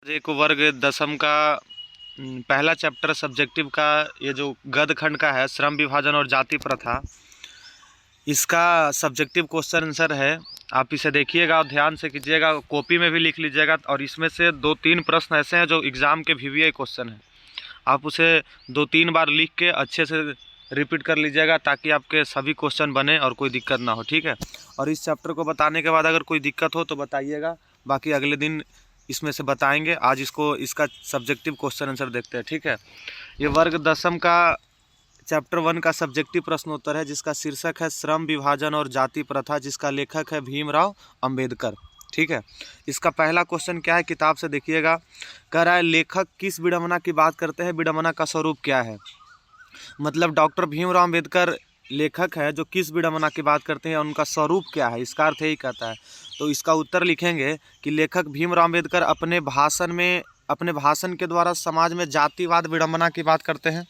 एक वर्ग दसम का पहला चैप्टर सब्जेक्टिव का ये जो गद्य खंड का है, श्रम विभाजन और जाति प्रथा, इसका सब्जेक्टिव क्वेश्चन आंसर है। आप इसे देखिएगा और ध्यान से कीजिएगा, कॉपी में भी लिख लीजिएगा। और इसमें से 2-3 प्रश्न ऐसे हैं जो एग्ज़ाम के वीवीआई क्वेश्चन है। आप उसे 2-3 बार लिख के अच्छे से रिपीट कर लीजिएगा ताकि आपके सभी क्वेश्चन बने और कोई दिक्कत ना हो, ठीक है। और इस चैप्टर को बताने के बाद अगर कोई दिक्कत हो तो बताइएगा, बाकी अगले दिन इसमें से बताएंगे। आज इसका सब्जेक्टिव क्वेश्चन आंसर देखते हैं, ठीक है। ये वर्ग दसम का चैप्टर 1 का सब्जेक्टिव प्रश्नोत्तर है, जिसका शीर्षक है श्रम विभाजन और जाति प्रथा, जिसका लेखक है भीमराव अंबेडकर, ठीक है। इसका पहला क्वेश्चन क्या है, किताब से देखिएगा। कह रहा है लेखक किस विडंबना की बात करते हैं, विडंबना का स्वरूप क्या है। मतलब डॉक्टर भीमराव अंबेडकर लेखक है जो किस विडंबना की बात करते हैं, उनका स्वरूप क्या है, इसका अर्थ यही कहता है। तो इसका उत्तर लिखेंगे कि लेखक भीमराव अंबेडकर अपने भाषण के द्वारा समाज में जातिवाद विडंबना की बात करते हैं।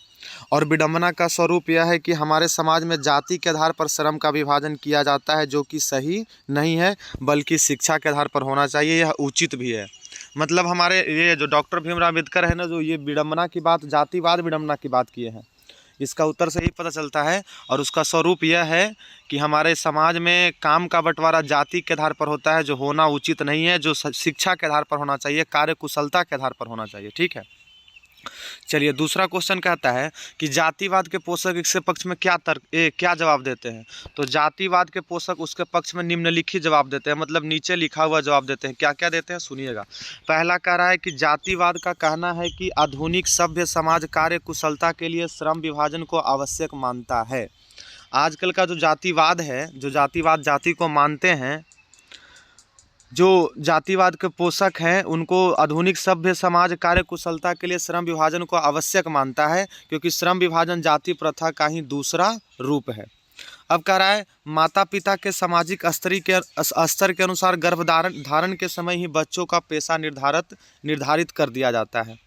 और विडंबना का स्वरूप यह है कि हमारे समाज में जाति के आधार पर श्रम का विभाजन किया जाता है, जो कि सही नहीं है, बल्कि शिक्षा के आधार पर होना चाहिए, यह उचित भी है। मतलब हमारे ये जो डॉक्टर भीमराव अंबेडकर है ना, जो ये विडंबना की बात, जातिवाद विडंबना की बात किए हैं, इसका उत्तर से ही पता चलता है। और उसका स्वरूप यह है कि हमारे समाज में काम का बंटवारा जाति के आधार पर होता है, जो होना उचित नहीं है, जो शिक्षा के आधार पर होना चाहिए, कार्य कुशलता के आधार पर होना चाहिए, ठीक है। चलिए दूसरा क्वेश्चन कहता है कि जातिवाद के पोषक इसके पक्ष में क्या जवाब देते हैं। तो जातिवाद के पोषक उसके पक्ष में निम्नलिखित जवाब देते हैं, मतलब नीचे लिखा हुआ जवाब देते हैं। क्या क्या देते हैं सुनिएगा। पहला कह रहा है कि जातिवाद का कहना है कि आधुनिक सभ्य समाज कार्य कुशलता के लिए श्रम विभाजन को आवश्यक मानता है। आजकल का जो जातिवाद है, जो जातिवाद जाति को मानते हैं, जो जातिवाद के पोषक हैं, उनको आधुनिक सभ्य समाज कार्य कुशलता के लिए श्रम विभाजन को आवश्यक मानता है, क्योंकि श्रम विभाजन जाति प्रथा का ही दूसरा रूप है। अब कह रहा है माता पिता के सामाजिक स्तर के अनुसार धारण के समय ही बच्चों का पेशा निर्धारित कर दिया जाता है।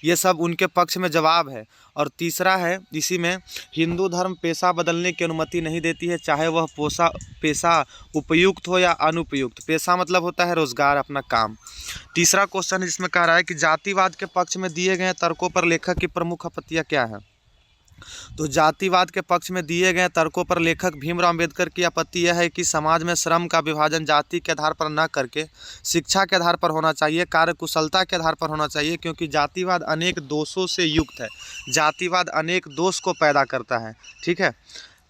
ये सब उनके पक्ष में जवाब है। और तीसरा है इसी में, हिंदू धर्म पेशा बदलने की अनुमति नहीं देती है, चाहे वह पेशा उपयुक्त हो या अनुपयुक्त। पेशा मतलब होता है रोजगार, अपना काम। तीसरा क्वेश्चन है जिसमें कह रहा है कि जातिवाद के पक्ष में दिए गए तर्कों पर लेखक की प्रमुख आपत्तियां क्या है। तो जातिवाद के पक्ष में दिए गए तर्कों पर लेखक भीमराव अंबेडकर की आपत्ति यह है कि समाज में श्रम का विभाजन जाति के आधार पर न करके शिक्षा के आधार पर होना चाहिए, कार्य कुशलता के आधार पर होना चाहिए, क्योंकि जातिवाद अनेक दोषों से युक्त है। जातिवाद अनेक दोष को पैदा करता है, ठीक है।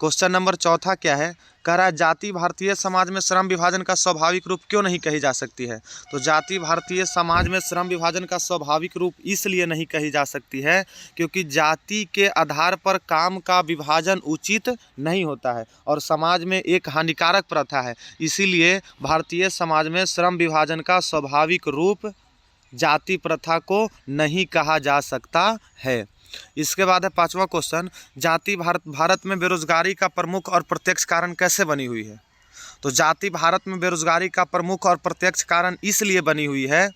क्वेश्चन नंबर चौथा क्या है, कह रहा है जाति भारतीय समाज में श्रम विभाजन का स्वाभाविक रूप क्यों नहीं कही जा सकती है। तो जाति भारतीय समाज में श्रम विभाजन का स्वाभाविक रूप इसलिए नहीं कही जा सकती है क्योंकि जाति के आधार पर काम का विभाजन उचित नहीं होता है और समाज में एक हानिकारक प्रथा है। इसीलिए भारतीय समाज में श्रम विभाजन का स्वाभाविक रूप जाति प्रथा को नहीं कहा जा सकता है। इसके बाद है पांचवा क्वेश्चन, जाति भारत में बेरोजगारी का प्रमुख और प्रत्यक्ष कारण कैसे बनी हुई है। तो जाति भारत में बेरोजगारी का प्रमुख और प्रत्यक्ष कारण इसलिए बनी हुई है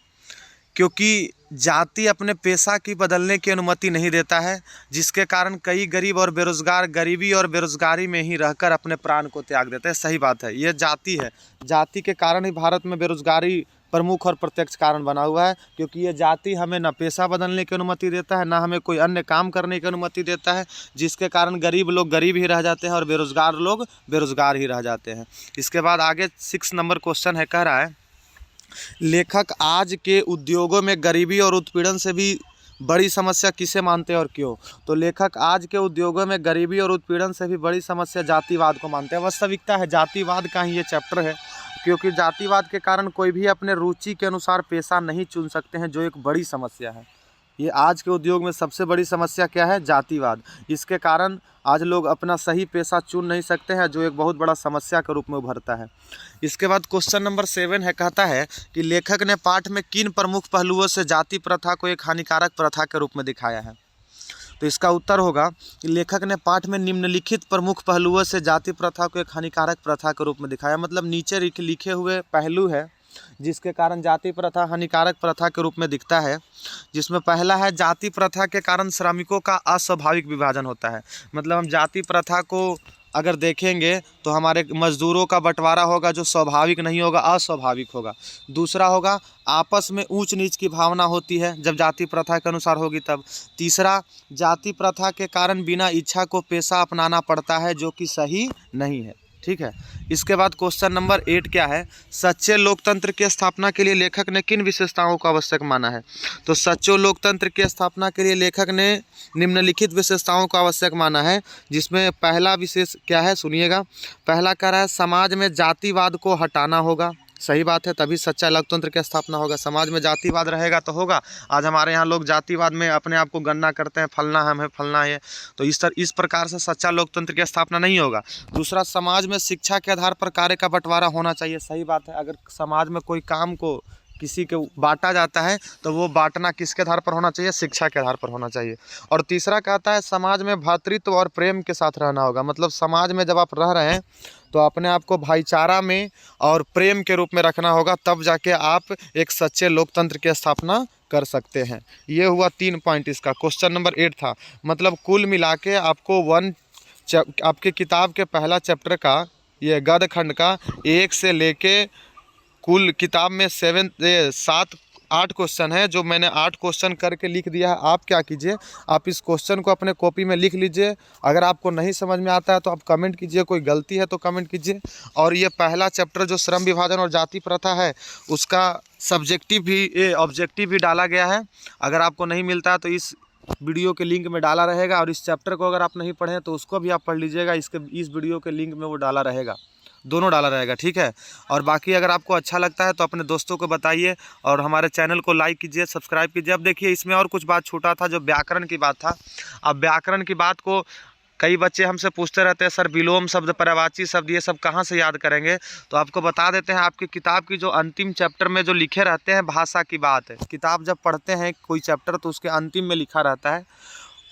क्योंकि जाति अपने पेशा की बदलने की अनुमति नहीं देता है, जिसके कारण कई गरीब और बेरोजगार गरीबी और बेरोजगारी में ही रहकर अपने प्राण को त्याग देते हैं। सही बात है, ये जाति है, जाति के कारण ही भारत में बेरोजगारी प्रमुख और प्रत्यक्ष कारण बना हुआ है, क्योंकि ये जाति हमें न पेशा बदलने की अनुमति देता है, ना हमें कोई अन्य काम करने की अनुमति देता है, जिसके कारण गरीब लोग गरीब ही रह जाते हैं और बेरोजगार लोग बेरोजगार ही रह जाते हैं। इसके बाद आगे 6 नंबर क्वेश्चन है, कह रहा है लेखक आज के उद्योगों में गरीबी और उत्पीड़न से भी बड़ी समस्या किसे मानते हैं और क्यों। तो लेखक आज के उद्योगों में गरीबी और उत्पीड़न से भी बड़ी समस्या जातिवाद को मानते हैं। वास्तविकता है जातिवाद का ही ये चैप्टर है, क्योंकि जातिवाद के कारण कोई भी अपने रुचि के अनुसार पेशा नहीं चुन सकते हैं, जो एक बड़ी समस्या है। ये आज के उद्योग में सबसे बड़ी समस्या क्या है, जातिवाद। इसके कारण आज लोग अपना सही पेशा चुन नहीं सकते हैं, जो एक बहुत बड़ा समस्या के रूप में उभरता है। इसके बाद क्वेश्चन नंबर 7 है, कहता है कि लेखक ने पाठ में किन प्रमुख पहलुओं से जाति प्रथा को एक हानिकारक प्रथा के रूप में दिखाया है। तो इसका उत्तर होगा कि लेखक ने पाठ में निम्नलिखित प्रमुख पहलुओं से जाति प्रथा को एक हानिकारक प्रथा के रूप में दिखाया। मतलब नीचे लिखे हुए पहलू है जिसके कारण जाति प्रथा हानिकारक प्रथा के रूप में दिखता है, जिसमें पहला है जाति प्रथा के कारण श्रमिकों का अस्वाभाविक विभाजन होता है। मतलब हम जाति प्रथा को अगर देखेंगे तो हमारे मजदूरों का बंटवारा होगा जो स्वाभाविक नहीं होगा, अस्वाभाविक होगा। दूसरा होगा आपस में ऊंच नीच की भावना होती है जब जाति प्रथा के अनुसार होगी तब। तीसरा, जाति प्रथा के कारण बिना इच्छा को पेशा अपनाना पड़ता है जो कि सही नहीं है। ठीक है। इसके बाद क्वेश्चन नंबर 8 क्या है, सच्चे लोकतंत्र की स्थापना के लिए लेखक ने किन विशेषताओं को आवश्यक माना है। तो सच्चे लोकतंत्र की स्थापना के लिए लेखक ने निम्नलिखित विशेषताओं को आवश्यक माना है, जिसमें पहला विशेष क्या है सुनिएगा। पहला कह रहा है समाज में जातिवाद को हटाना होगा। सही बात है, तभी सच्चा लोकतंत्र की स्थापना होगा। समाज में जातिवाद रहेगा तो होगा। आज हमारे यहाँ लोग जातिवाद में अपने आप को गणना करते हैं, फलना हम है, फलना है, तो इस प्रकार से सच्चा लोकतंत्र की स्थापना नहीं होगा। दूसरा, समाज में शिक्षा के आधार पर कार्य का बंटवारा होना चाहिए। सही बात है, अगर समाज में कोई काम को किसी को बांटा जाता है तो वो बांटना किसके आधार पर होना चाहिए, शिक्षा के आधार पर होना चाहिए। और तीसरा कहता है समाज में भ्रातृत्व और प्रेम के साथ रहना होगा। मतलब समाज में जब आप रह रहे हैं तो अपने आप को भाईचारा में और प्रेम के रूप में रखना होगा, तब जाके आप एक सच्चे लोकतंत्र की स्थापना कर सकते हैं। ये हुआ 3 पॉइंट इसका। क्वेश्चन नंबर 8 था। मतलब कुल मिला के आपको आपके किताब के पहला चैप्टर का ये गद्य खंड का 1 से लेके कुल किताब में 7-8 क्वेश्चन है, जो मैंने 8 क्वेश्चन करके लिख दिया है। आप क्या कीजिए, आप इस क्वेश्चन को अपने कॉपी में लिख लीजिए। अगर आपको नहीं समझ में आता है तो आप कमेंट कीजिए, कोई गलती है तो कमेंट कीजिए। और ये पहला चैप्टर जो श्रम विभाजन और जाति प्रथा है उसका ऑब्जेक्टिव भी डाला गया है। अगर आपको नहीं मिलता है तो इस वीडियो के लिंक में डाला रहेगा, और इस चैप्टर को अगर आप नहीं पढ़ें तो उसको भी आप पढ़ लीजिएगा। इस वीडियो के लिंक में वो डाला रहेगा, दोनों डाला रहेगा। ठीक है। और बाकी अगर आपको अच्छा लगता है तो अपने दोस्तों को बताइए और हमारे चैनल को लाइक कीजिए, सब्सक्राइब कीजिए। अब देखिए इसमें और कुछ बात छूटा था जो व्याकरण की बात था। अब व्याकरण की बात को कई बच्चे हमसे पूछते रहते हैं, सर विलोम शब्द, पर्यायवाची शब्द, ये सब कहाँ से याद करेंगे। तो आपको बता देते हैं, आपकी किताब की जो अंतिम चैप्टर में जो लिखे रहते हैं भाषा की बात है। किताब जब पढ़ते हैं कोई चैप्टर तो उसके अंतिम में लिखा रहता है,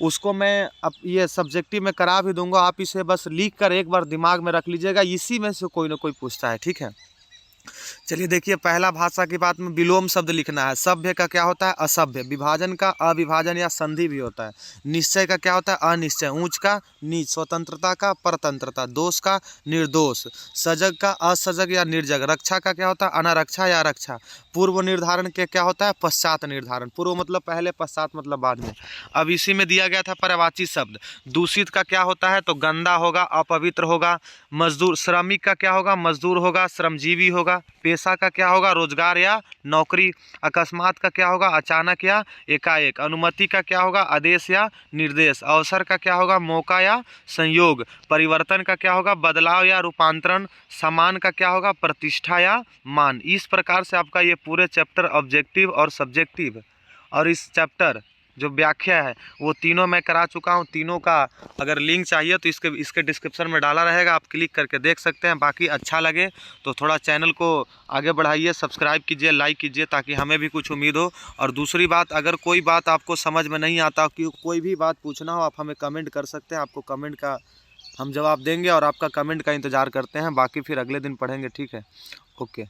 उसको मैं अब ये सब्जेक्टिव में करा भी दूंगा। आप इसे बस लिख कर एक बार दिमाग में रख लीजिएगा, इसी में से कोई ना कोई पूछता है। ठीक है। चलिए देखिए, पहला भाषा की बात में विलोम शब्द लिखना है। सभ्य का क्या होता है, असभ्य। विभाजन का अविभाजन या संधि भी होता है। निश्चय का क्या होता है, अनिश्चय। ऊंच का नीच। स्वतंत्रता का परतंत्रता। दोष का निर्दोष। सजग का असजग या निर्जग। रक्षा का क्या होता है, अनारक्षा या रक्षा। पूर्व निर्धारण के क्या होता है, पश्चात निर्धारण। पूर्व मतलब पहले, पश्चात मतलब बाद में। अब इसी में दिया गया था पर्यायवाची शब्द। दूषित का क्या होता है, तो गंदा होगा, अपवित्र होगा। मजदूर, श्रमिक का क्या होगा, मजदूर होगा, श्रमजीवी होगा। पेशा का क्या होगा, रोजगार या नौकरी। अकस्मात का क्या होगा, अचानक या एकाएक। अनुमति का क्या होगा, आदेश या निर्देश। अवसर का क्या होगा, मौका या संयोग। परिवर्तन का क्या होगा, बदलाव या रूपांतरण। समान का क्या होगा, प्रतिष्ठा या मान। इस प्रकार से आपका ये पूरे चैप्टर ऑब्जेक्टिव और सब्जेक्टिव और इस चैप्टर जो व्याख्या है वो तीनों मैं करा चुका हूँ। तीनों का अगर लिंक चाहिए तो इसके डिस्क्रिप्शन में डाला रहेगा, आप क्लिक करके देख सकते हैं। बाकी अच्छा लगे तो थोड़ा चैनल को आगे बढ़ाइए, सब्सक्राइब कीजिए, लाइक कीजिए, ताकि हमें भी कुछ उम्मीद हो। और दूसरी बात, अगर कोई बात आपको समझ में नहीं आता, कि कोई भी बात पूछना हो, आप हमें कमेंट कर सकते हैं। आपको कमेंट का हम जवाब देंगे और आपका कमेंट का इंतज़ार करते हैं। बाकी फिर अगले दिन पढ़ेंगे। ठीक है, ओके।